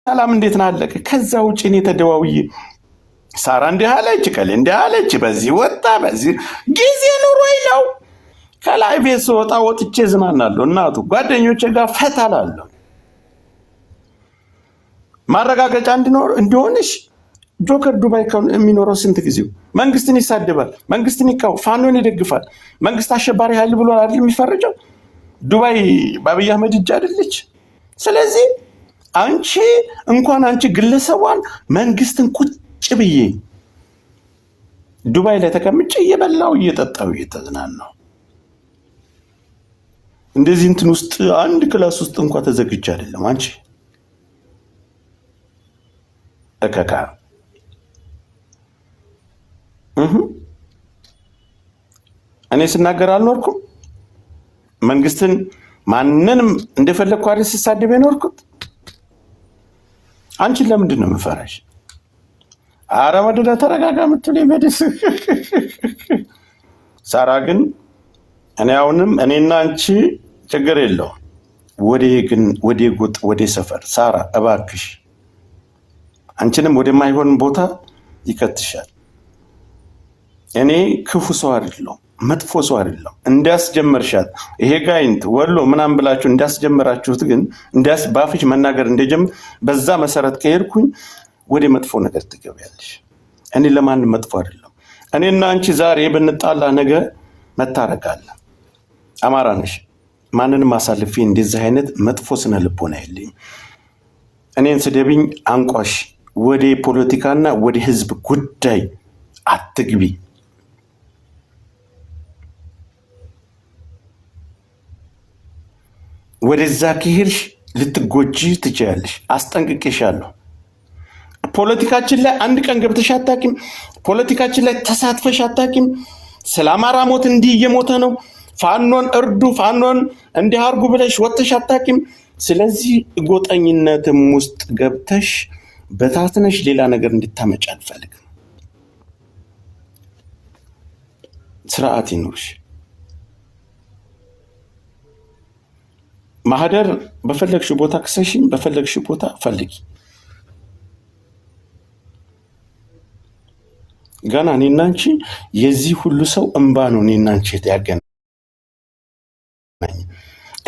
ሰላም እንዴት ናለቀ? ከዛ ውጭ እኔ ተደዋውዬ ሳራ እንዲህ አለች ከሌ እንዲህ አለች በዚህ ወጣ በዚህ ጊዜ ኑሮኝ ነው። ከላይ ቤት ስወጣ ወጥቼ ዝናናለሁ። እናቱ ጓደኞቼ ጋር ፈታላለሁ። ማረጋገጫ እንዲሆንሽ ጆከር ዱባይ የሚኖረው ስንት ጊዜው መንግስትን ይሳደባል፣ መንግስትን ፋኖን ይደግፋል። መንግስት አሸባሪ ኃይል ብሎ አይደል የሚፈርጀው? ዱባይ በአብይ አህመድ እጅ አይደለች? ስለዚህ አንቺ እንኳን አንቺ ግለሰቧን መንግስትን ቁጭ ብዬ ዱባይ ላይ ተቀምጬ እየበላው እየጠጣው እየተዝናናው እንደዚህ እንትን ውስጥ አንድ ክላስ ውስጥ እንኳን ተዘግቼ አይደለም። አንቺ እከካ እኔ ስናገር አልኖርኩም። መንግስትን ማንንም እንደፈለግኩ አይደል ስሳደብ የኖርኩት። አንቺን ለምንድን ነው የምፈራሽ? ኧረ ወደዳ ተረጋጋ የምትለኝ በደስ ሳራ ግን እኔ አሁንም እኔና አንቺ ችግር የለውም። ወደ ጉጥ ወደ ሰፈር ሳራ እባክሽ አንቺንም ወደማይሆን ቦታ ይከትሻል። እኔ ክፉ ሰው አይደለሁም፣ መጥፎ ሰው አይደለሁም። እንዳስጀመርሻት ይሄ ጋይንት ወሎ ምናምን ብላችሁ እንዳስጀመራችሁት ግን ባፍሽ መናገር እንደጀምር በዛ መሰረት ከሄድኩኝ ወደ መጥፎ ነገር ትገቢያለሽ። እኔ ለማንም መጥፎ አይደለሁም። እኔና አንቺ ዛሬ ብንጣላ ነገ መታረቃለን። አማራ ነሽ። ማንንም አሳልፌ እንደዚህ አይነት መጥፎ ስነ ልቦና የለኝም። እኔን ስደብኝ አንቋሽ ወደ ፖለቲካና ወደ ህዝብ ጉዳይ አትግቢ። ወደዛ ከሄድሽ ልትጎጂ ትችያለሽ። አስጠንቅቄሻለሁ። ፖለቲካችን ላይ አንድ ቀን ገብተሽ አታውቂም። ፖለቲካችን ላይ ተሳትፈሽ አታውቂም። ስለ አማራ ሞት እንዲህ እየሞተ ነው፣ ፋኖን እርዱ፣ ፋኖን እንዲህ አርጉ ብለሽ ወጥተሽ አታውቂም። ስለዚህ ጎጠኝነትም ውስጥ ገብተሽ በታትነሽ ሌላ ነገር እንድታመጭ አልፈልግም። ስርዓት ይኑርሽ። ማህደር በፈለግሽ ቦታ ክሰሽኝ፣ በፈለግሽ ቦታ ፈልጊ። ገና እኔና አንቺ የዚህ ሁሉ ሰው እንባ ነው እኔና አንቺ ያገናኘን።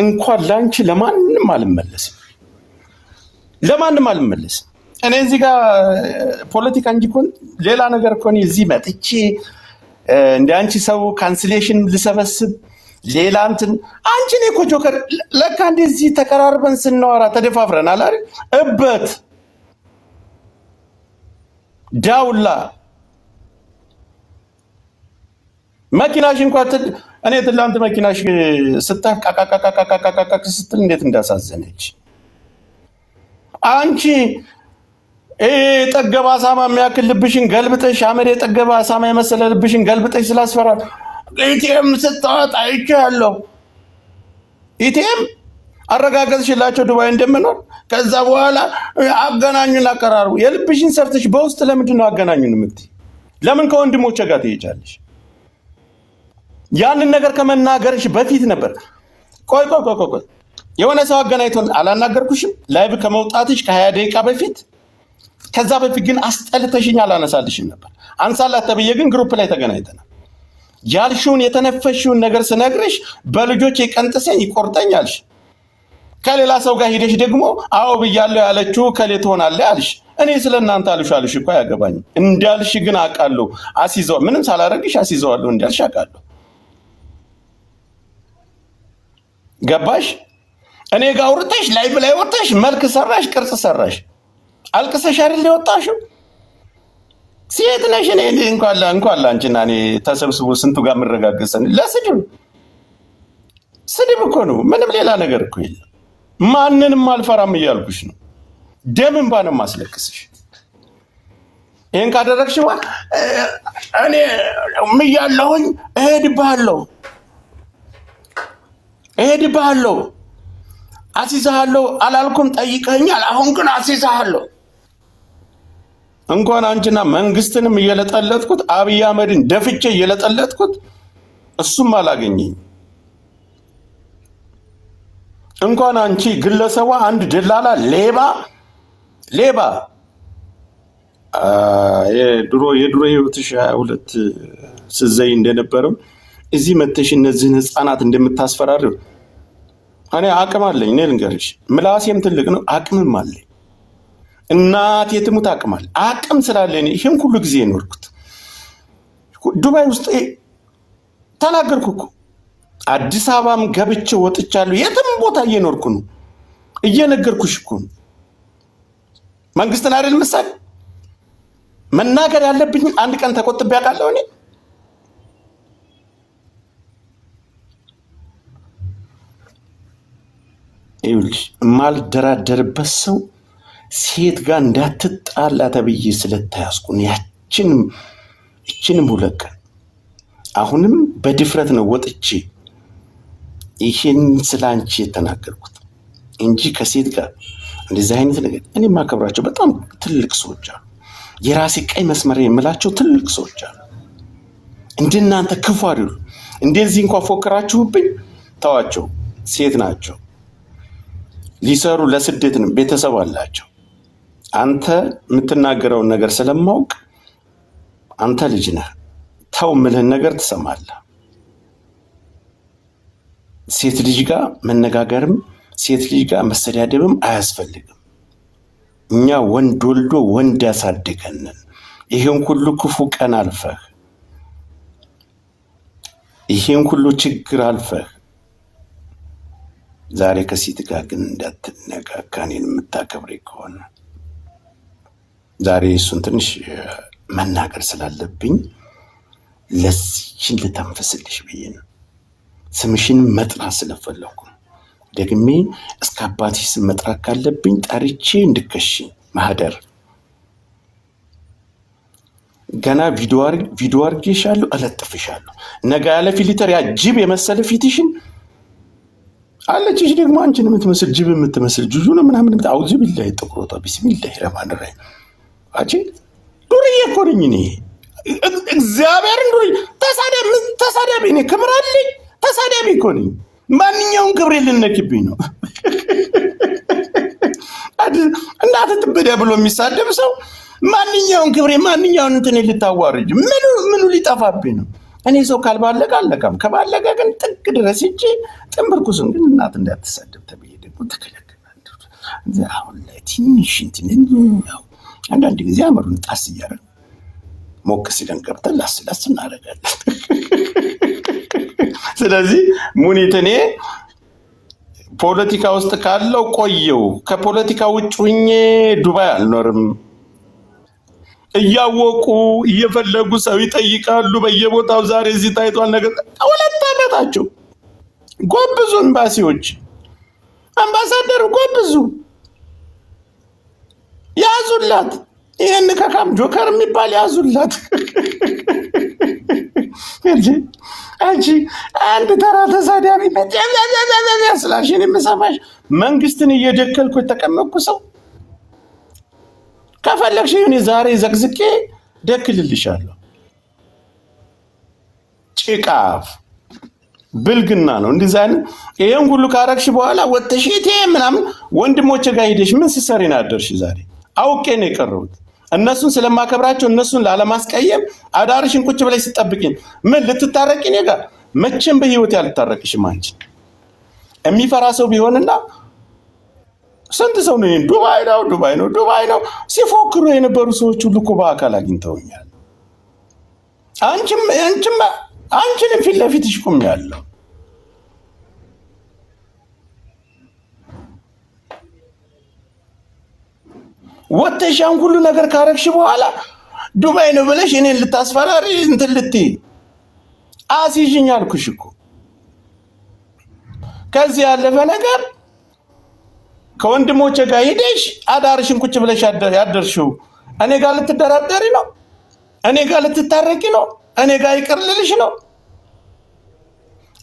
እንኳን ለአንቺ ለማንም አልመለስም፣ ለማንም አልመለስም። እኔ እዚህ ጋር ፖለቲካ እንጂ እኮ ሌላ ነገር እኮ እኔ እዚህ መጥቼ እንደ አንቺ ሰው ካንስሌሽን ልሰበስብ ሌላ እንትን አንቺ እኔ እኮ ጆከር ለካ እንደዚህ ተቀራርበን ስናወራ ተደፋፍረናል አይደል? እበት ዳውላ መኪናሽ እንኳን እኔ ትላንት መኪናሽ ስታቃቃቃቃቃቃቃ ስትል እንዴት እንዳሳዘነች አንቺ ጠገባ አሳማ የሚያክል ልብሽን ገልብጠሽ አመድ የጠገባ አሳማ የመሰለ ልብሽን ገልብጠሽ ስላስፈራል ኢቲኤም ስታወጣ አይቻለሁ። ኢቲኤም አረጋገጥሽላቸው ዱባይ እንደምኖር። ከዛ በኋላ አገናኙን አቀራርቡ። የልብሽን ሰርተሽ በውስጥ ለምንድን ነው አገናኙን የምትይ? ለምን ከወንድሞቼ ጋር ትሄጃለሽ? ያንን ነገር ከመናገርሽ በፊት ነበር። ቆይ የሆነ ሰው አገናኝቶን አላናገርኩሽም? ላይቭ ከመውጣትሽ ከ20 ደቂቃ በፊት። ከዛ በፊት ግን አስጠልተሽኝ አላነሳልሽም ነበር። አንሳላት ተብዬ ግን ግሩፕ ላይ ተገናኝተናል። ያልሽውን የተነፈሽውን ነገር ስነግርሽ በልጆች የቀንጥሰኝ ይቆርጠኛልሽ። ከሌላ ሰው ጋር ሄደሽ ደግሞ አዎ ብያለሁ ያለችው ከሌ ትሆናለህ አልሽ። እኔ ስለእናንተ አልሽ እኮ አያገባኝም። እንዳልሽ ግን አውቃለሁ። አስይዘው ምንም ሳላረግሽ አስይዘዋለሁ እንዳልሽ አውቃለሁ። ገባሽ? እኔ ጋር አውርተሽ ላይቭ ላይ ወጣሽ፣ መልክ ሰራሽ፣ ቅርጽ ሰራሽ፣ አልቅሰሽ አይደል የወጣሽው? ሴት ነሽ። እኔ እንኳን ላንቺና እኔ ተሰብስቦ ስንቱ ጋር የምንረጋገሰን ስድብ እኮ ነው። ምንም ሌላ ነገር እኮ የለም። ማንንም አልፈራም እያልኩሽ ነው። ደም እንባ ነው የማስለቅስሽ። ይህን ካደረግሽ እኔ ምያለሁኝ እሄድብሃለሁ፣ አስይዝሃለሁ አላልኩም? ጠይቀኛል። አሁን ግን አስይዝሃለሁ። እንኳን አንቺና መንግስትንም እየለጠለጥኩት አብይ አህመድን ደፍቼ እየለጠለጥኩት እሱም አላገኘኝ። እንኳን አንቺ ግለሰቧ አንድ ደላላ ሌባ ሌባ የድሮ ህይወትሽ 22 ስዘይ እንደነበረው እዚህ መተሽ እነዚህን ህፃናት እንደምታስፈራሪው እኔ አቅም አለኝ። እኔ ልንገርሽ፣ ምላሴም ትልቅ ነው፣ አቅምም አለኝ። እናቴ ትሙት አቅም ስላለኝ ይሄን ሁሉ ጊዜ የኖርኩት ዱባይ ውስጥ ተናገርኩ እኮ። አዲስ አበባም ገብቼ ወጥቻለሁ። የትም ቦታ እየኖርኩ ነው፣ እየነገርኩሽ እኮ ነው። መንግስትን አይደል ምሳሌ መናገር ያለብኝ አንድ ቀን ተቆጥቤ አውቃለሁ። እኔ ይኸውልሽ የማልደራደርበት ሰው ሴት ጋር እንዳትጣላ ተብዬ ስለተያዝኩ ይችንም 2 ቀን አሁንም በድፍረት ነው ወጥቼ ይሄን ስላንቺ የተናገርኩት እንጂ ከሴት ጋር እንደዚህ አይነት ነገር እኔ ማከብራቸው በጣም ትልቅ ሰዎች አሉ። የራሴ ቀይ መስመር የምላቸው ትልቅ ሰዎች አሉ። እንደናንተ ክፉ አይደሉ። እንደዚህ እንኳን ፎክራችሁብኝ ተዋቸው። ሴት ናቸው፣ ሊሰሩ ለስደት ነው፣ ቤተሰብ አላቸው። አንተ የምትናገረውን ነገር ስለማውቅ አንተ ልጅ ነህ፣ ተው ምልህን ነገር ትሰማለህ። ሴት ልጅ ጋር መነጋገርም ሴት ልጅ ጋር መሰዳደብም አያስፈልግም። እኛ ወንድ ወልዶ ወንድ ያሳድገንን ይሄን ሁሉ ክፉ ቀን አልፈህ ይሄን ሁሉ ችግር አልፈህ ዛሬ ከሴት ጋር ግን እንዳትነካካ እኔን የምታከብሬ ከሆነ ዛሬ እሱን ትንሽ መናገር ስላለብኝ ለዚህችን ልተንፈስልሽ ብዬ ነው። ስምሽን መጥራት ስለፈለኩ ደግሜ እስከ አባትሽ ስም መጥራት ካለብኝ ጠርቼ እንድከሽ ማህደር ገና ቪዲዮ አርጌሻለሁ፣ እለጥፍሻለሁ። ነገ ያለ ፊልተር ያ ጅብ የመሰለ ፊትሽን አለችሽ ደግሞ አንቺን የምትመስል ጅብ የምትመስል ጁጁ ነው ምናምን አውዚ ቢላይ ጥቁሮታ ቢስሚላህ ረህማን ረሂም አጂ ዱርዬ እኮ ነኝ እኔ እግዚአብሔርን ዱርዬ ተሳዳቢ እኔ ክብር አለኝ። ተሳዳቢ እኮ ነኝ። ማንኛውን ክብሬ ልነክብኝ ነው? እናት ትበዳ ብሎ የሚሳደብ ሰው ማንኛውን ክብሬ ማንኛውን እንትን ልታዋርጅ ምኑ ሊጠፋብኝ ነው? እኔ ሰው ካልባለቀ አለቀም። ከባለቀ ግን ጥግ ድረስ እጂ ጥንብርኩስን ግን እናት እንዳትሳደብ ተብዬ ደግሞ ተከለከለ። አሁን ላይ ትንሽ እንትን ነው። አንዳንድ ጊዜ አመሩን ጣስ እያደረግን ሞቅ ሲለን ገብተን ላስላስ እናደርጋለን። ስለዚህ ሙኒት እኔ ፖለቲካ ውስጥ ካለው ቆየው፣ ከፖለቲካ ውጭ ሆኜ ዱባይ አልኖርም። እያወቁ እየፈለጉ ሰው ይጠይቃሉ በየቦታው። ዛሬ እዚህ ታይቷል ነገር 2 ዓመታቸው ጎብዙ። ኤምባሲዎች አምባሳደር ጎብዙ፣ ያዙላት። ይሄን ከካም ጆከር የሚባል ያዙላት እንጂ አንድ ተራ ተሳዳቢ ስላሽን የምሰማሽ መንግስትን እየደከልኩ የተቀመጥኩ ሰው ከፈለግሽ እኔ ዛሬ ዘቅዝቄ ደክልልሻለሁ። ጭቃፍ ብልግና ነው። እንደዛ ይሄን ሁሉ ካረክሽ በኋላ ወጥተሽ ምናምን ወንድሞቼ ጋር ሄደሽ ምን ሲሰሪ ነው አደርሽ? ዛሬ አውቄ ነው የቀረሁት። እነሱን ስለማከብራቸው እነሱን ላለማስቀየም አዳርሽን ቁጭ ብለሽ ስጠብቂኝ ምን ልትታረቂ እኔ ጋር መቼም በህይወት ያልታረቅሽም አንቺ። የሚፈራ ሰው ቢሆንና ስንት ሰው ነው ዱባይ ነው ሲፎክሩ የነበሩ ሰዎች ሁሉ እኮ በአካል አግኝተውኛል። አንቺንም ፊት ለፊትሽ ቆሜያለሁ። ወተሻን ሁሉ ነገር ካረክሽ በኋላ ዱባይ ነው ብለሽ እኔን ልታስፈራሪ እንትን ልትይ አሲዥኝ አልኩሽ እኮ። ከዚህ ያለፈ ነገር ከወንድሞቼ ጋር ሄደሽ አዳርሽን ቁጭ ብለሽ ያደርሽው እኔ ጋር ልትደራደሪ ነው? እኔ ጋር ልትታረቂ ነው? እኔ ጋር ይቅር ልልሽ ነው?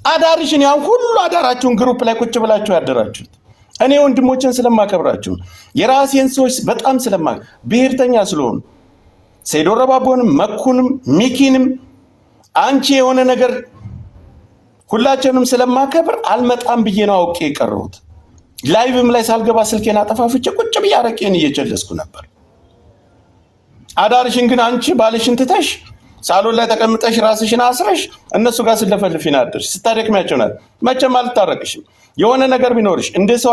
አዳርሽን ያን ሁሉ አዳራችሁን ግሩፕ ላይ ቁጭ ብላችሁ ያደራችሁት እኔ ወንድሞቼን ስለማከብራችሁ የራሴን ሰዎች በጣም ብሔርተኛ ስለሆኑ ሰይዶ ረባቦንም መኩንም ሚኪንም አንቺ የሆነ ነገር ሁላችንም ስለማከብር አልመጣም ብዬ ነው አውቄ የቀረሁት። ላይቭም ላይ ሳልገባ ስልኬን አጠፋፍቼ ቁጭ ብዬ አረቄን እየጨለስኩ ነበር። አዳርሽን ግን አንቺ ባልሽን ትተሽ ሳሎን ላይ ተቀምጠሽ ራስሽን አስረሽ እነሱ ጋር ስለፈልፊና አድርሽ ስታደክሚያቸው ናት። መቼም አልታረቅሽም። የሆነ ነገር ቢኖርሽ እንደ ሰው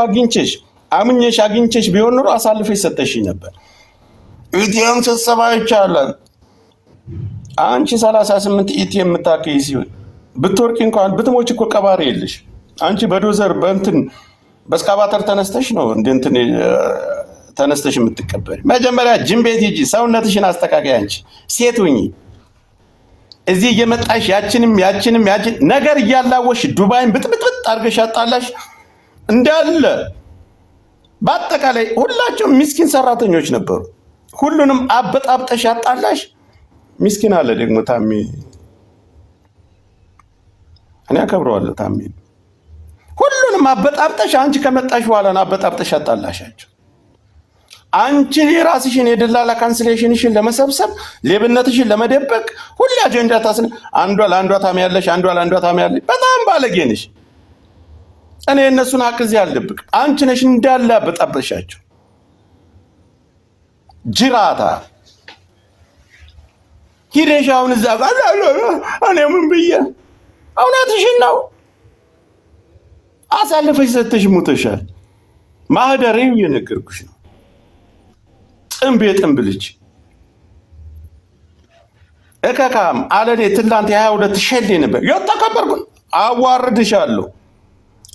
አግኝቼሽ ቢሆን ኖሮ አሳልፈሽ ሰጠሽኝ ነበር። ኢቲኤም ስትሰማ ይቻላል። አንቺ 38 ኢቲኤም የምታከይ ሲሆን ብትወርቂ እንኳን ብትሞች እኮ ቀባሪ የለሽ። አንቺ በዶዘር በስካባተር ተነስተሽ ነው እንትን ተነስተሽ የምትቀበሪ። መጀመሪያ ጅም ቤት ሂጂ፣ ሰውነትሽን አስተካካይ። አንቺ ሴት ሁኚ። እዚህ እየመጣሽ ያችን ነገር እያላወሽ ዱባይን ብጥብጥ አድርገሽ አጣላሽ እንዳለ። በአጠቃላይ ሁላቸውም ምስኪን ሰራተኞች ነበሩ። ሁሉንም አበጣብጠሽ አጣላሽ። ምስኪን አለ ደግሞ ታሜ፣ እኔ አከብረዋለሁ ታሜ። ሁሉንም አበጣብጠሽ አንቺ ከመጣሽ በኋላ ነው አበጣብጠሽ አጣላሻቸው። አንቺ የራስሽን የደላላ ካንስሌሽንሽን ለመሰብሰብ ሌብነትሽን ለመደበቅ ሁሉ አጀንዳ አንዷ ለአንዷ ታሚያለሽ፣ አንዷ ለአንዷ ታሚያለሽ። በጣም ባለጌ ነሽ። እኔ እነሱን አቅዚ አልደብቅ። አንቺ ነሽ እንዳለ አበጣበሻቸው። ጅራታ ሂደሽ አሁን እዛ ጋር እኔ ምን ብዬ እውነትሽን ነው አሳልፈሽ ሰተሽ ሙተሻል። ማህደሬው የነገርኩሽ ነው። ጥንብ ልጅ እከካም አለኔ ትላንት 22 ሸሌ ነበር የተከበርኩን። አዋርድሻለሁ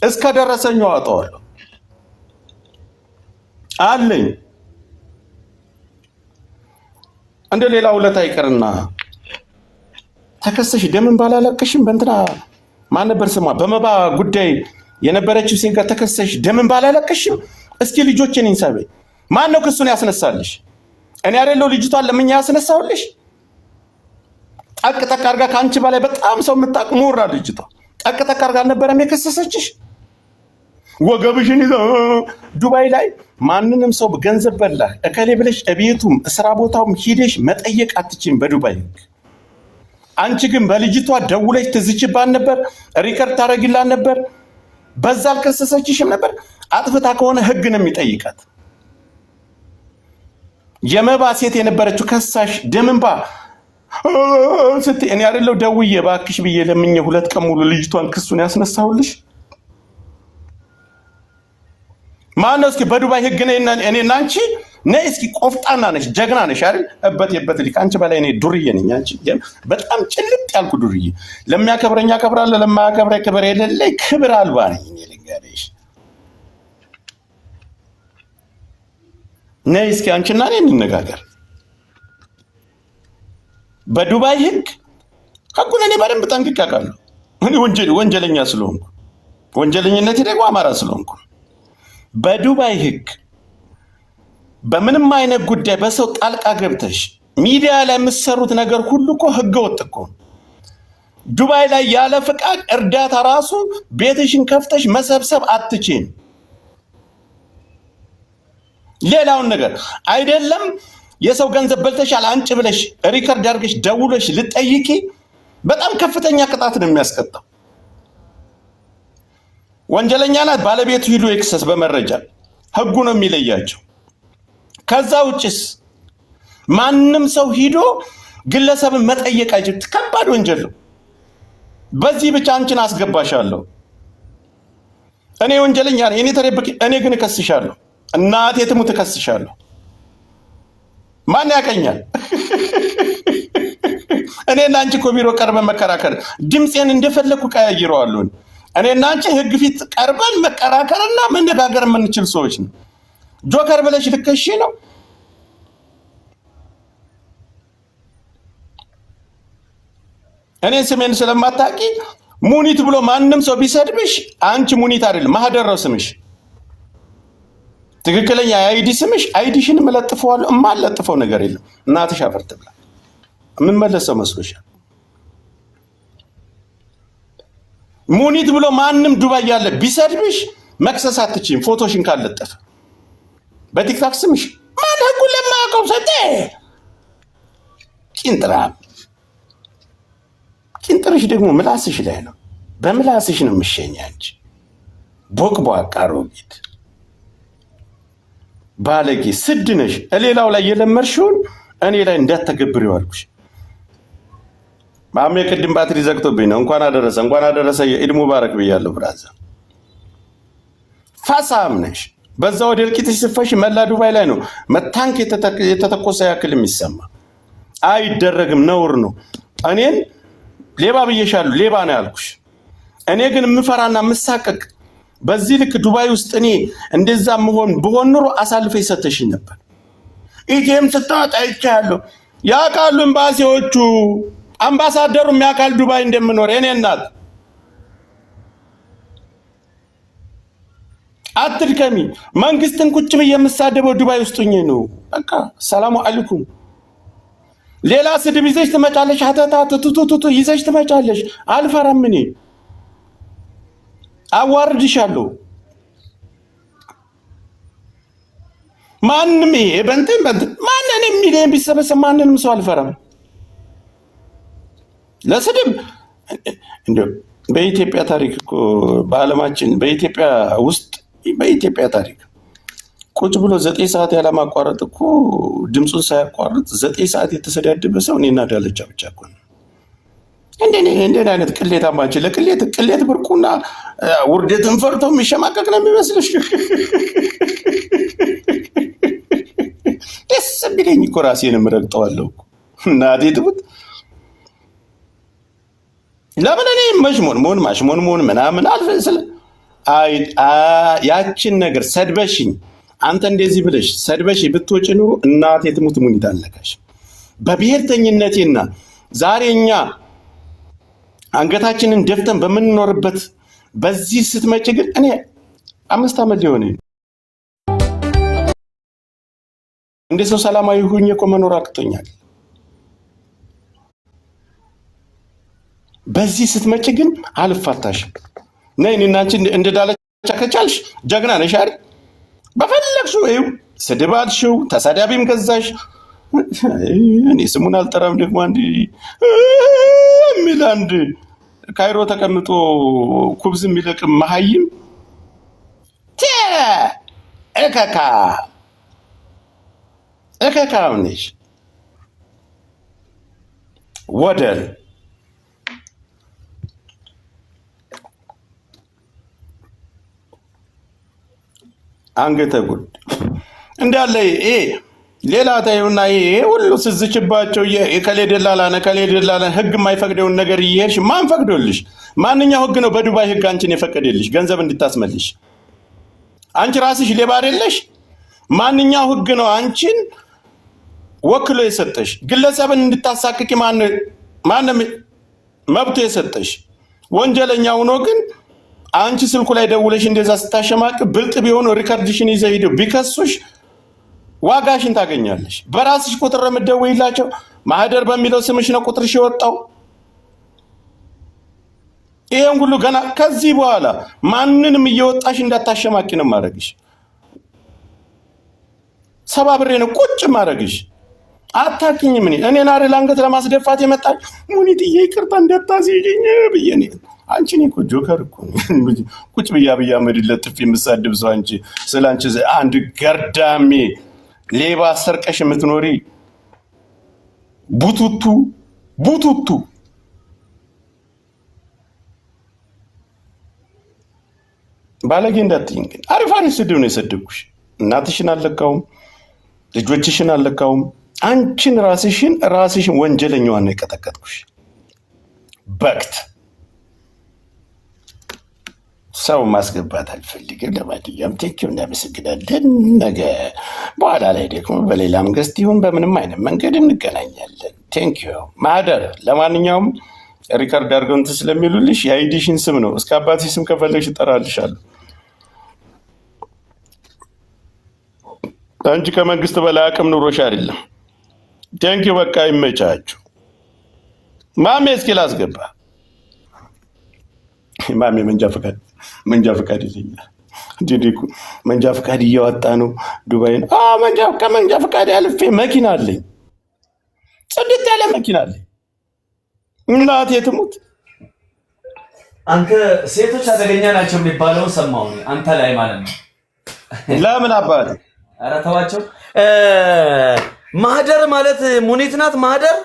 እስከ ደረሰኛው አወጣዋለሁ አለኝ። እንደ ሌላ ውለታ ይቀርና ተከሰሽ ደምን ባላለቀሽም በእንትና ማን ነበር ስሟ በመባ ጉዳይ የነበረችው ሴት ጋር ተከሰሽ ደምን ባላለቀሽም። እስኪ ልጆችን እንሰበ ማን ነው ክሱን ያስነሳልሽ? እኔ አይደለው ልጅቷን ለምኛ ያስነሳውልሽ? ጠቅ አርጋ ካንቺ በላይ በጣም ሰው የምታቅሙራ ልጅቷ ጠቅ አርጋ አልነበረም የከሰሰችሽ? ወገብሽን ይዘው ዱባይ ላይ ማንንም ሰው ገንዘብ በላህ እከሌ ብለሽ እቤቱም ስራ ቦታውም ሂደሽ መጠየቅ አትችይም በዱባይ ህግ። አንቺ ግን በልጅቷ ደውለሽ ትዝችባን ነበር፣ ሪከርድ ታረጊላን ነበር። በዛ አልከሰሰችሽም ነበር። አጥፍታ ከሆነ ህግ ነው የሚጠይቃት። የመባ ሴት የነበረችው ከሳሽ ደምንባ ስትይ እኔ አይደለው ደውዬ እባክሽ ብዬ ለምኜ 2 ቀን ሙሉ ልጅቷን ክሱን ያስነሳውልሽ? ማነው? እስኪ በዱባይ ህግ እኔና አንቺ ነይ እስኪ ቆፍጣና ነሽ ጀግና ነሽ አይደል? እበት ልክ አንቺ በላይ እኔ ዱርዬ ነኝ። አንቺ በጣም ጭልጥ ያልኩ ዱርዬ። ለሚያከብረኝ አከብራለሁ፣ ለማያከብረኝ ክብር የሌለኝ ክብር አልባ ነኝ እኔ ልንገርሽ። ነይ እስኪ አንቺና እኔ እንነጋገር። በዱባይ ህግ ህጉን እኔ በደንብ ጠንቅቄ አውቃለሁ። እኔ ወንጀለኛ ስለሆንኩ ወንጀለኝነቴ ደግሞ አማራ ስለሆንኩ በዱባይ ህግ በምንም አይነት ጉዳይ በሰው ጣልቃ ገብተሽ ሚዲያ ላይ የምትሰሩት ነገር ሁሉ እኮ ህገ ወጥ እኮ። ዱባይ ላይ ያለ ፍቃድ እርዳታ ራሱ ቤትሽን ከፍተሽ መሰብሰብ አትችይም። ሌላውን ነገር አይደለም የሰው ገንዘብ በልተሻል አንጭ ብለሽ ሪከርድ አድርገሽ ደውለሽ ልጠይቂ በጣም ከፍተኛ ቅጣት ነው የሚያስቀጣው። ወንጀለኛ ናት ባለቤቱ ሂዶ ኤክሰስ በመረጃ ህጉ ነው የሚለያቸው። ከዛ ውጭስ ማንም ሰው ሂዶ ግለሰብን መጠየቅ አይችልም። ከባድ ወንጀል ነው። በዚህ ብቻ አንቺን አስገባሻለሁ። እኔ ወንጀለኛ ነኝ፣ እኔ ተረብቂ፣ እኔ ግን እከስሻለሁ። እናቴ ትሙት እከስሻለሁ። ማን ያቀኛል? እኔና አንቺ እኮ ቢሮ ቀርበን መከራከር ድምፄን እንደፈለኩ ቀያይረዋለሁ። እኔና አንቺ ህግ ፊት ቀርበን መከራከርና መነጋገር የምንችል ሰዎች ነው። ጆከር ብለሽ ልከሽ ነው። እኔ ስሜን ስለማታውቂ ሙኒት ብሎ ማንም ሰው ቢሰድብሽ አንቺ ሙኒት አይደለም ማህደር ነው ስምሽ። ትክክለኛ አይዲ ስምሽ አይዲሽን መለጥፈዋለሁ። የማለጥፈው ነገር የለም። እናትሽ አፈርት ብላ ምን መለሰው መስሎሻል? ሙኒት ብሎ ማንም ዱባይ ያለ ቢሰድብሽ መክሰስ አትችይም። ፎቶሽን ካለጠፈ በቲክታክ ስምሽ ማለቁ ለማቀው ሰጠ ቂንጥርሽ ደግሞ ምላስሽ ላይ ነው። በምላስሽ ነው የምትሸኝ አንቺ ቦቅቧቃ አሮጊት። ባለጌ ስድነሽ ሌላው ላይ የለመርሽውን እኔ ላይ እንዳትተገብሪው አልኩሽ። ማሜ ቅድም ባትሪ ዘግቶብኝ ነው። እንኳን አደረሰ የኢድ ሙባረክ ብያለሁ። ብራዘር ፋሳም ነሽ። በዛ ወደ እልቂትሽ ስፈሽ መላ ዱባይ ላይ ነው መታንክ የተተኮሰ ያክል የሚሰማ አይደረግም፣ ነውር ነው። እኔን ሌባ ብዬሻለሁ፣ ሌባ ነው ያልኩሽ። እኔ ግን የምፈራና የምሳቀቅ በዚህ ልክ ዱባይ ውስጥ እኔ እንደዛ ብሆን ኑሮ አሳልፈ ይሰተሽኝ ነበር። ኢቲኤም ስታወጣ ይቻለሁ ያውቃሉ ኤምባሲዎቹ፣ አምባሳደሩ የሚያውቃል ዱባይ እንደምኖር። የኔ እናት አትድከሚ። መንግስትን ቁጭ ብዬ የምሳደበው ዱባይ ውስጥ ሆኜ ነው። በቃ ሰላሙ አለይኩም። ሌላ ስድብ ይዘሽ ትመጫለሽ፣ አተታ ቱቱቱቱ ይዘሽ ትመጫለሽ። አልፈራም እኔ አዋርድሻለሁ። ማንም ይሄ በእንትን ማንንም ሚሊዮን ቢሰበሰብ ማንንም ሰው አልፈራም ለስድብ። እንደው በኢትዮጵያ ታሪክ እኮ በዓለማችን በኢትዮጵያ ውስጥ በኢትዮጵያ ታሪክ ቁጭ ብሎ 9 ሰዓት ያለማቋረጥ እኮ ድምፁን ሳያቋርጥ 9 ሰዓት የተሰዳደበ ሰው እኔና ዳለቻ ብቻ እኮ ነው። እንደኔ አይነት ቅሌት አማች ቅሌት ብርቁና ውርደትን ፈርቶ የሚሸማቀቅ ነው የሚመስልሽ? ደስ ቢለኝ እኮ ራሴንም ረግጠዋለሁ እኮ እናቴ ትሙት። ለምን እኔ ማሽሞን ምናምን አልፈስል ያችን ነገር ሰድበሽኝ አንተ እንደዚህ ብለሽ ሰድበሽ ብትወጪ ኑሮ እናቴ ትሙት ሙኒት አለካሽ በብሔርተኝነቴና ዛሬኛ አንገታችንን ደፍተን በምንኖርበት በዚህ ስትመጪ ግን እኔ 5 ዓመት ሊሆነ እንደ ሰው ሰላማዊ ሆኜ እኮ መኖር አቅቶኛል። በዚህ ስትመጪ ግን አልፋታሽም። ነይ እኔና አንቺ እንደዳለቻ ከቻልሽ ጀግና ነሽ አይደል? በፈለግሽው ይኸው ስድባልሽው ተሳዳቢም ገዛሽ። እኔ ስሙን አልጠራም። ደግሞ አንድ ሚላንድ ካይሮ ተቀምጦ ኩብዝ የሚለቅም መሀይም እከካ ነሽ ወደል አንገተ ጉድ እንዳለ ሌላ ታዩና ይሄ ሁሉ ስዝችባቸው የከሌ ደላላ ህግ የማይፈቅደውን ነገር እየሄድሽ ማን ፈቅዶልሽ? ማንኛው ህግ ነው በዱባይ ህግ አንቺን የፈቀደልሽ ገንዘብ እንድታስመልሽ? አንቺ ራስሽ ሌባ አይደለሽ? ማንኛው ህግ ነው አንቺን ወክሎ የሰጠሽ? ግለሰብን እንድታሳክቂ ማንም መብቱ የሰጠሽ? ወንጀለኛ ሆኖ ግን አንቺ ስልኩ ላይ ደውለሽ እንደዛ ስታሸማቅ ብልጥ ቢሆኑ ሪከርድሽን ይዘው ሄደው ቢከሱሽ ዋጋሽን ታገኛለሽ። በራስሽ ቁጥር የምትደውይላቸው ማህደር በሚለው ስምሽ ነው ቁጥርሽ የወጣው። ይሄን ሁሉ ገና ከዚህ በኋላ ማንንም እየወጣሽ እንዳታሸማቂ ነው ማድረግሽ። ሰባብሬ ነው ቁጭ ማድረግሽ። አታውቂኝም። እኔን አይደል አንገት ለማስደፋት የመጣሽ? ሙኒትዬ ይቅርታ እንዳታስይኝ ብዬ ነው። አንቺ እኮ ጆከር እኮ ቁጭ ብያ መድለት ጥፊ የምሳድብ ሰው አንቺ ስላንቺ አንድ ገርዳሜ ሌባ ሰርቀሽ የምትኖሪ ቡቱቱ ባለጌ እንዳትይኝ። ግን አሪፍ ስድብ ነው የሰደብኩሽ። እናትሽን አልለካውም፣ ልጆችሽን አልለካውም። አንቺን ራስሽን ወንጀለኛዋን ነው የቀጠቀጥኩሽ። በቅት ሰው ማስገባት አልፈልግም። ለማንኛውም ቴንኪው እናመሰግናለን። ነገ በኋላ ላይ ደግሞ በሌላም ገስት ይሁን በምንም አይነት መንገድ እንገናኛለን። ቴንኪው ማህደር። ለማንኛውም ሪከርድ አድርገው እንትን ስለሚሉልሽ የአይዲሽን ስም ነው። እስከ አባትሽ ስም ከፈለግሽ እጠራልሻለሁ። አንቺ ከመንግስት በላይ አቅም ኑሮሽ አይደለም። ቴንኪው በቃ ይመቻችሁ። ማሜ እስኪ ላስገባ። ማሜ መንጃ ፈቃድ ይለኛል። መንጃ ፈቃድ እያወጣ ነው ዱባይ ነው። ከመንጃ ፈቃድ ያልፌ መኪና አለኝ፣ ጽድት ያለ መኪና አለኝ። እናቴ ትሙት። አንተ ሴቶች አደገኛ ናቸው የሚባለውን ሰማሁ አንተ ላይ ማለት ነው። ለምን አባቴ ኧረ ተዋቸው። ማህደር ማለት ሙኒት ናት። ማህደር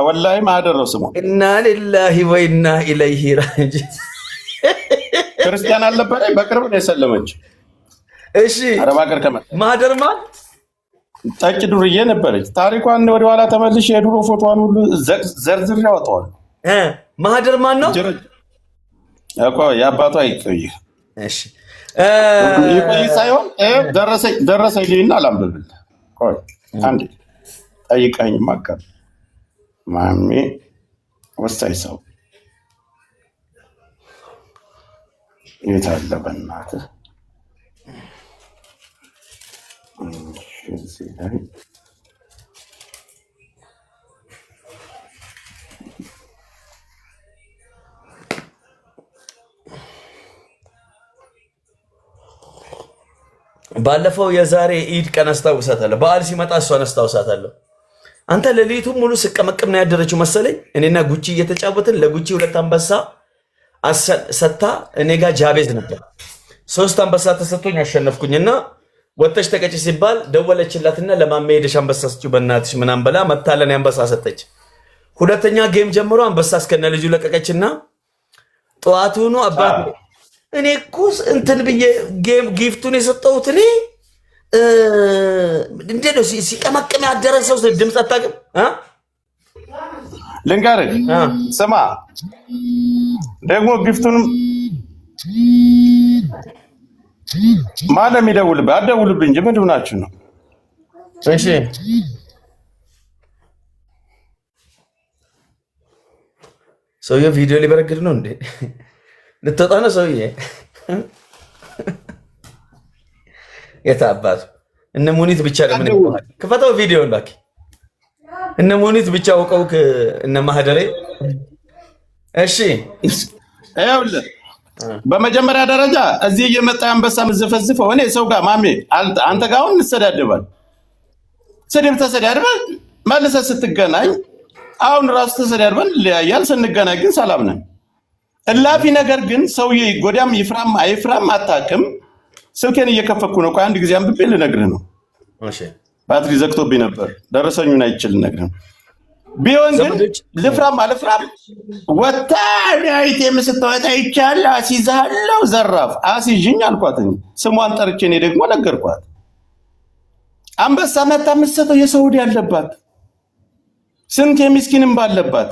ወላሂ ማህደር ነው ስሙ። ኢና ሊላሂ ወኢና ኢለይሂ ራጂዑን። ክርስቲያን አልነበረ በቅርብ ነው የሰለመችው። እሺ አረብ ሀገር ከመጣ ማህደር ማለት ጠጭ ዱርዬ ነበረች። ታሪኳን ወደኋላ ተመልሼ የድሮ ፎቶዋን ሁሉ ዘርዝር ያወጣዋል። ማህደር ማን ነው እኮ? የአባቷ ይቆይ። እሺ ይቆይ ሳይሆን ደረሰኝ ልይና ላንብብልህ። ቆይ አንዴ ጠይቀኝ። ማቀር ማሜ ወሳኝ ሰው የት አለ በእናትህ? እዚህ ላይ ባለፈው የዛሬ ኢድ ቀን አስታውሳታለሁ። በዓል ሲመጣ እሷን አስታውሳታለሁ። አንተ ሌሊቱን ሙሉ ስቀመቅም ነው ያደረችው መሰለኝ። እኔና ጉቺ እየተጫወትን ለጉቺ 2 አንበሳ ሰታ፣ እኔ ጋር ጃቤዝ ነበር። 3 አንበሳ ተሰጥቶኝ አሸነፍኩኝና ወጥተሽ ተቀጭ ሲባል ደወለችላትና ለማሜ ሄደሽ አንበሳ ስጪው በእናትሽ ምናምን ብላ መታለን አንበሳ ሰጠች። ሁለተኛ ጌም ጀምሮ አንበሳ እስከነ ልጁ ለቀቀችና ጠዋቱኑ አባት እኔ እኮ እንትን ብዬ ጌም ጊፍቱን የሰጠሁት እኔ እንዴት ነው ሲቀመቅም ያደረ ሰው ድምፅ አታውቅም? ልንገርህ ስማ፣ ደግሞ ጊፍቱንም ማንም ይደውልብህ አትደውልብህ እንጂ ምንድን ናችሁ ነው? እሺ ሰውዬው ቪዲዮ ሊበረግድ ነው እንዴ? ልትወጣ ነው ሰውዬ? የታባቱ እነ ሙኒት ብቻ ለምን ይባላል? ክፈተው ቪዲዮን ባኪ። እነ ሙኒት ብቻ አውቀው እነ ማህደሬ። እሺ ይኸውልህ በመጀመሪያ ደረጃ እዚህ እየመጣ አንበሳ ምዘፈዝፈው እኔ ሰው ጋር ማሜ አንተ ጋር አሁን እንሰዳደባል። ስድብ ተሰዳድበን መልሰህ ስትገናኝ አሁን ራሱ ተሰዳድበን ለያያል። ስንገናኝ ግን ሰላም ነን። እላፊ ነገር ግን ሰውዬ ጎዳም ይፍራም አይፍራም አታውቅም። ስልኬን እየከፈኩ ነው። ቆይ አንድ ጊዜ አንብቤ ልነግርህ ነው። እሺ ባትሪ ዘግቶብኝ ነበር። ደረሰኙን አይችል ልነግርህ ነው። ቢሆን ግን ልፍራም አልፍራም ወታሪያይት የምስተወጣ ይቻል አሲዛለው ዘራፍ አሲጅኝ አልኳትኝ። ስሟን ጠርቼ እኔ ደግሞ ነገርኳት። አንበሳ መታ የምትሰጠው የሰውዲ ያለባት ስንት የሚስኪንም ባለባት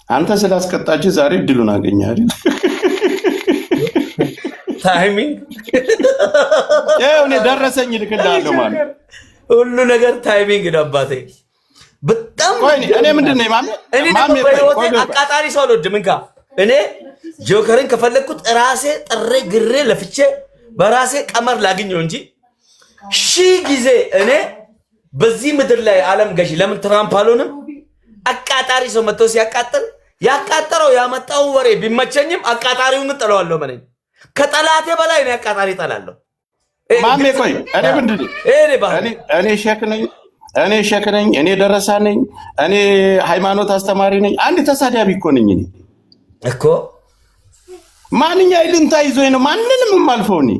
አንተ ስላስቀጣች ዛሬ ድሉን አገኘ አይደል? ታይሚንግ እኔ ደረሰኝ ልክልሃለሁ ማለት ሁሉ ነገር ታይሚንግ ነው አባቴ። በጣም እኔ ምንድነው ማሜ አቃጣሪ ሰው አልወድም። እንካ እኔ ጆከርን ከፈለግኩት ራሴ ጥሬ ግሬ ለፍቼ በራሴ ቀመር ላግኘው እንጂ ሺህ ጊዜ እኔ በዚህ ምድር ላይ ዓለም ገዢ ለምን ትራምፕ አልሆንም? አቃጣሪ ሰው መጥቶ ሲያቃጥል ያቃጠረው ያመጣው ወሬ ቢመቸኝም አቃጣሪውን ጥለዋለሁ። ማለት ከጠላቴ በላይ ነው አቃጣሪ ጠላለሁ። ማሜ ቆይ እኔ ምንድነው? እኔ ሼክ ነኝ፣ እኔ ደረሳ ነኝ፣ እኔ ሃይማኖት አስተማሪ ነኝ። አንድ ተሳዳቢ እኮ ነኝ እኔ እኮ። ማንኛ ይልንታ ይዞኝ ነው ማንንም የማልፈው እኔ።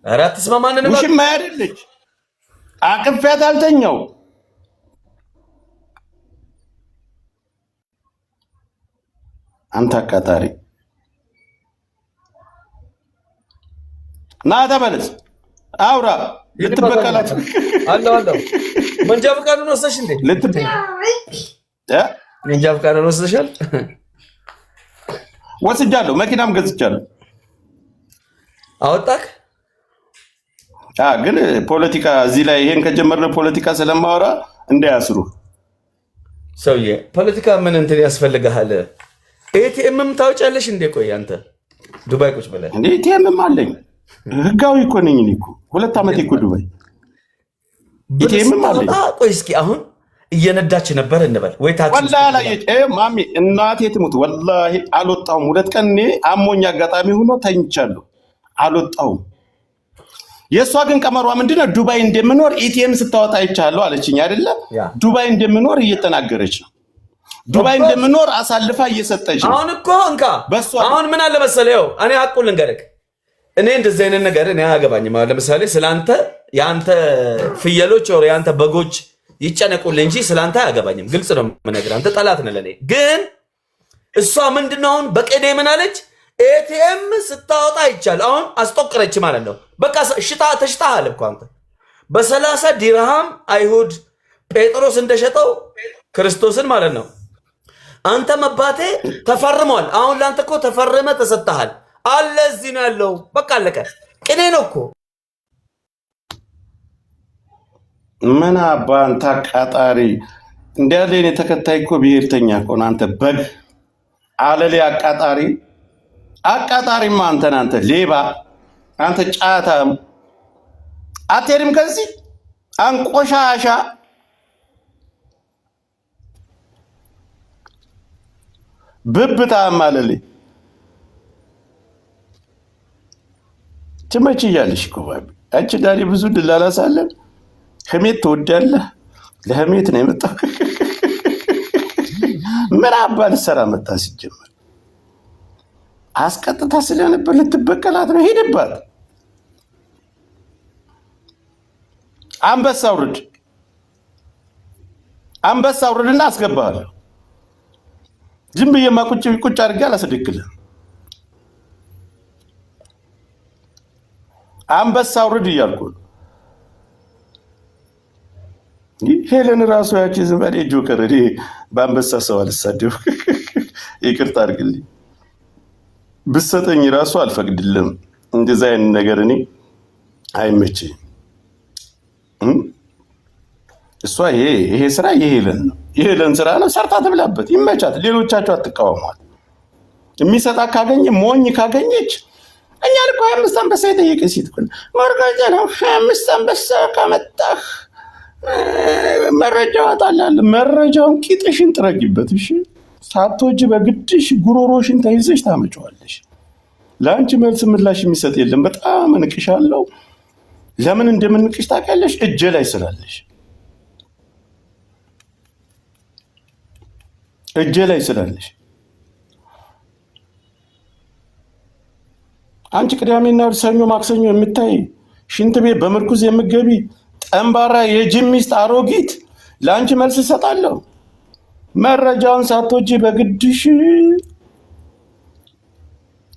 ኧረ አትስማ ማንንም ውሽማ አይደለች አቅፌያት አልተኛው። አንተ አቃጣሪ ና ተመለስ፣ አውራ ልትበቀላት አለው። መንጃ ፈቃዱን ወሰድሽ እንዴ? መንጃ ፈቃዱን ወሰድሻል? ወስጃለሁ፣ መኪናም ገዝቻለሁ። አወጣክ? ግን ፖለቲካ እዚህ ላይ ይሄን ከጀመርነው ፖለቲካ ስለማወራ እንዳያስሩ። ሰውዬ ፖለቲካ ምን እንትን ያስፈልግሃል? ኤቲኤምም ታውጫለሽ እንዴ? ቆይ አንተ ዱባይ ቁጭ ብለህ እንዴ? ኤቲኤምም አለኝ፣ ህጋዊ እኮ ነኝ እኔ እኮ 2 ዓመት እኮ ዱባይ ኤቲኤምም አለኝ። ቆይ እስኪ አሁን እየነዳች ነበር እንበል ወይ ታክሲ ወላሂ አላየች። ማሚ እናቴ ትሙት ወላሂ አልወጣሁም። 2 ቀን እኔ አሞኝ አጋጣሚ ሆኖ ተኝቻለሁ፣ አልወጣሁም። የእሷ ግን ቀመሯ ምንድነው? ዱባይ እንደምኖር ኤቲኤም ስታወጣ አይቻለሁ አለችኝ አይደለ? ዱባይ እንደምኖር እየተናገረች ነው። ዱባይ እንደምኖር አሳልፋ እየሰጠች ነው። አሁን እኮ እንካ አሁን ምን አለ መሰለህ፣ እኔ ሐቁን ልንገርህ፣ እኔ እንደዚህ አይነት ነገር እኔ አያገባኝም። ለምሳሌ ስላንተ የአንተ ፍየሎች ወር የአንተ በጎች ይጨነቁልኝ እንጂ ስላንተ አያገባኝም። ግልጽ ነው የምነግርህ። አንተ ጠላት ነህ ለኔ። ግን እሷ ምንድነው አሁን በቀዴ ምን አለች? ኤቲኤም ስታወጣ ይቻል አሁን አስጠቀረች ማለት ነው። በቃ ተሽታሃል እኮ አንተ በ30 ዲርሃም አይሁድ ጴጥሮስ እንደሸጠው ክርስቶስን ማለት ነው። አንተ መባቴ ተፈርሟል። አሁን ላንተ እኮ ተፈርመ ተሰጥተሃል አለ። እዚህ ነው ያለው። በቃ አለቀ። ቅኔ ነው እኮ ምን አባንታ ቃጣሪ እንዲያለ እኔ ተከታይ እኮ ብሔርተኛ እኮ አንተ በግ አለሌ አቃጣሪማ አንተ ሌባ አንተ ጫታ አትሄድም ከዚህ አንቆሻሻ ብብታ ማለሌ ትመጪ እያለሽ እኮ ባቢ አንቺ ዳሪ ብዙ ድላላሳለን ህሜት ትወዳለህ። ለህሜት ነው የመጣው። ምን አባል ሰራ መጣ ሲጀመር አስቀጥታ ስለነበር ልትበቀላት ነው። ሄድባት አንበሳ አውርድና አስገባለሁ። ዝም ብዬማ ቁጭ አድርጌ አላስደክልም። አንበሳ አውርድ እያልኩ ሄለን ራሱ ያቺ ዝምባሌ ጆከር እኔ በአንበሳ ሰው አልሳደብ ይቅርታ አድርግልኝ። ብሰጠኝ ራሱ አልፈቅድልም። እንደዛ አይነት ነገር እኔ አይመችኝም። እሷ ይሄ ስራ የሄለን ነው። የሄለን ስራ ነው። ሰርታ ትብላበት፣ ይመቻት። ሌሎቻቸው አትቃወሟት። የሚሰጣ ካገኘ ሞኝ ካገኘች እኛ ልኮ 25 አንበሳ የጠየቀ ሴት እኮ መርጋጃ ነው። 25 አንበሳ ካመጣህ መረጃ አጣላለሁ። መረጃውን ቂጥሽን ጥረጊበት። እሺ ሳትወጂ በግድሽ ጉሮሮሽን ተይዘሽ ታመጪዋለሽ። ለአንቺ መልስ ምላሽ የሚሰጥ የለም። በጣም እንቅሻለሁ። ለምን እንደምንቅሽ ታውቂያለሽ? እጄ ላይ ስላለሽ አንቺ ቅዳሜና ሰኞ ማክሰኞ የምታይ ሽንት ቤት በምርኩዝ የምገቢ ጠንባራ የጅም ሚስት አሮጊት ለአንቺ መልስ እሰጣለሁ። መረጃውን ሳትወጂ በግድሽ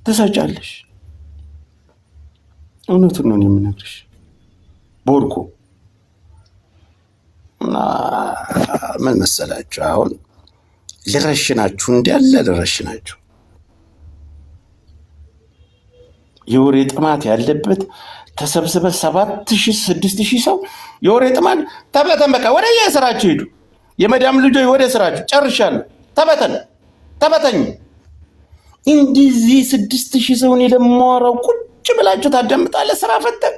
ትሰጫለሽ። እውነቱን ነው የምነግርሽ ቦርኮ። እና ምን መሰላችሁ አሁን ልረሽናችሁ እንዲያለ ልረሽናችሁ የወሬ ጥማት ያለበት ተሰብስበ 7000 6000 ሰው የወሬ ጥማት ተበተን። በቃ ወደ የስራችሁ ሄዱ። የመዳም ልጆች ወደ ስራችሁ ጨርሻለሁ። ተበተኝ። እንደዚህ 6000 ሰው ነው ለማወራው ቁጭ ብላችሁ ታዳምጣለህ። ስራ ፈተን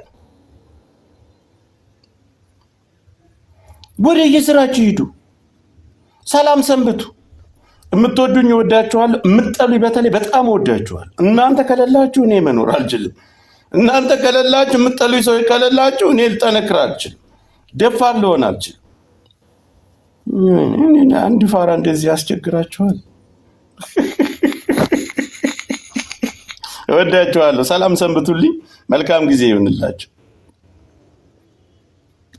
ወደ የስራችሁ ሄዱ። ሰላም ሰንብቱ። የምትወዱኝ እወዳችኋለሁ፣ የምትጠሉኝ በተለይ በጣም እወዳችኋለሁ። እናንተ ከሌላችሁ እኔ መኖር አልችልም። እናንተ ከሌላችሁ የምትጠሉኝ ሰው ከሌላችሁ እኔ ልጠነክር አልችልም። ደፋር ልሆን አልችልም። አንድ ፋራ እንደዚህ ያስቸግራችኋል። እወዳችኋለሁ። ሰላም ሰንብቱልኝ። መልካም ጊዜ ይሁንላችሁ።